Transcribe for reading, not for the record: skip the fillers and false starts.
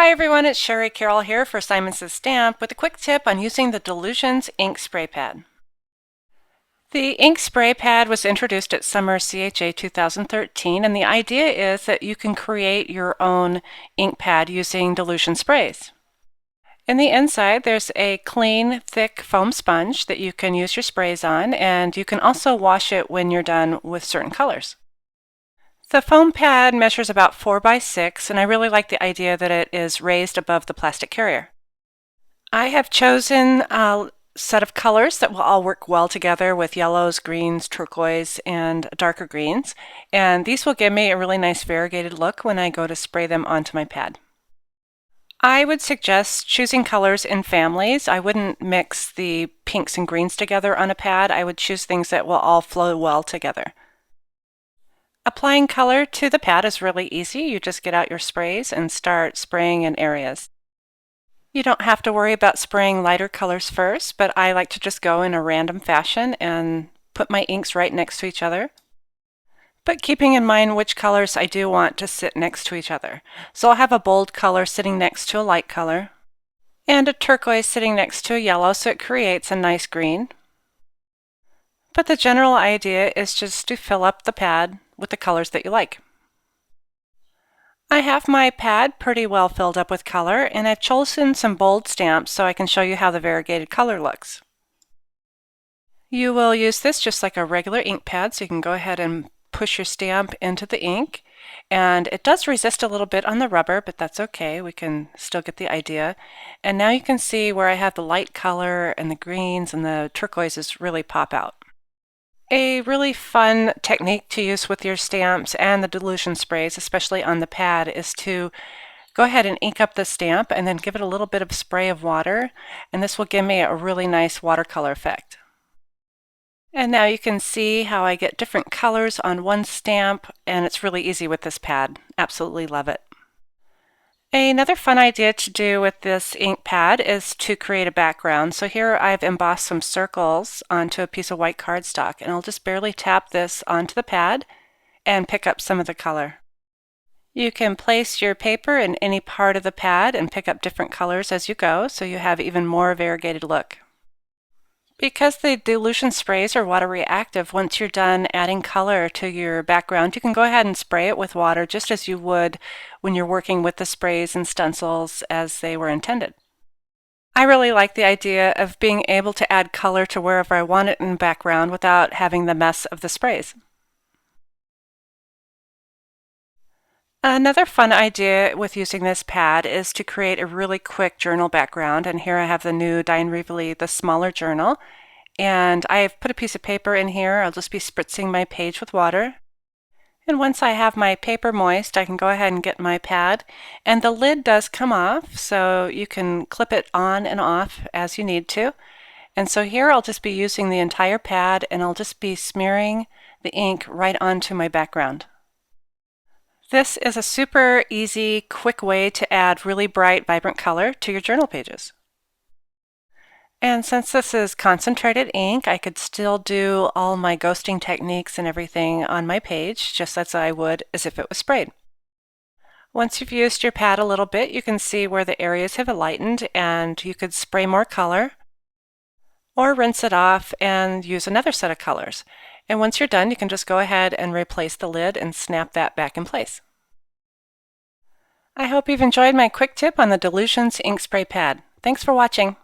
Hi everyone, it's Sherry Carroll here for Simon Says Stamp with a quick tip on using the Delusions ink spray pad. The ink spray pad was introduced at Summer CHA 2013, and the idea is that you can create your own ink pad using Delusion sprays. In the inside, there's a clean, thick foam sponge that you can use your sprays on, and you can also wash it when you're done with certain colors. The foam pad measures about 4 by 6, and I really like the idea that it is raised above the plastic carrier. I have chosen a set of colors that will all work well together with yellows, greens, turquoise, and darker greens, and these will give me a really nice variegated look when I go to spray them onto my pad. I would suggest choosing colors in families. I wouldn't mix the pinks and greens together on a pad. I would choose things that will all flow well together. Applying color to the pad is really easy. You just get out your sprays and start spraying in areas. You don't have to worry about spraying lighter colors first, but I like to just go in a random fashion and put my inks right next to each other, but keeping in mind which colors I do want to sit next to each other. So I'll have a bold color sitting next to a light color, and a turquoise sitting next to a yellow, so it creates a nice green. But the general idea is just to fill up the pad with the colors that you like. I have my pad pretty well filled up with color, and I've chosen some bold stamps so I can show you how the variegated color looks. You will use this just like a regular ink pad, so you can go ahead and push your stamp into the ink, and it does resist a little bit on the rubber, but that's okay. We can still get the idea. And now you can see where I have the light color and the greens and the turquoises really pop out. A really fun technique to use with your stamps and the Delusion sprays, especially on the pad, is to go ahead and ink up the stamp and then give it a little bit of spray of water, and this will give me a really nice watercolor effect. And now you can see how I get different colors on one stamp, and it's really easy with this pad. Absolutely love it. Another fun idea to do with this ink pad is to create a background. So here I've embossed some circles onto a piece of white cardstock, and I'll just barely tap this onto the pad and pick up some of the color. You can place your paper in any part of the pad and pick up different colors as you go, so you have even more variegated look. Because the Delusion sprays are water reactive, once you're done adding color to your background, you can go ahead and spray it with water just as you would when you're working with the sprays and stencils as they were intended. I really like the idea of being able to add color to wherever I want it in the background without having the mess of the sprays. Another fun idea with using this pad is to create a really quick journal background, and here I have the new Diane Reevely, the smaller journal, and I've put a piece of paper in here. I'll just be spritzing my page with water, and once I have my paper moist, I can go ahead and get my pad, and the lid does come off, so you can clip it on and off as you need to. And so here I'll just be using the entire pad, and I'll just be smearing the ink right onto my background. This is a super easy, quick way to add really bright, vibrant color to your journal pages. And since this is concentrated ink, I could still do all my ghosting techniques and everything on my page, just as I would as if it was sprayed. Once you've used your pad a little bit, you can see where the areas have lightened, and you could spray more color, or rinse it off and use another set of colors. And once you're done, you can just go ahead and replace the lid and snap that back in place. I hope you've enjoyed my quick tip on the Delusions ink spray pad. Thanks for watching.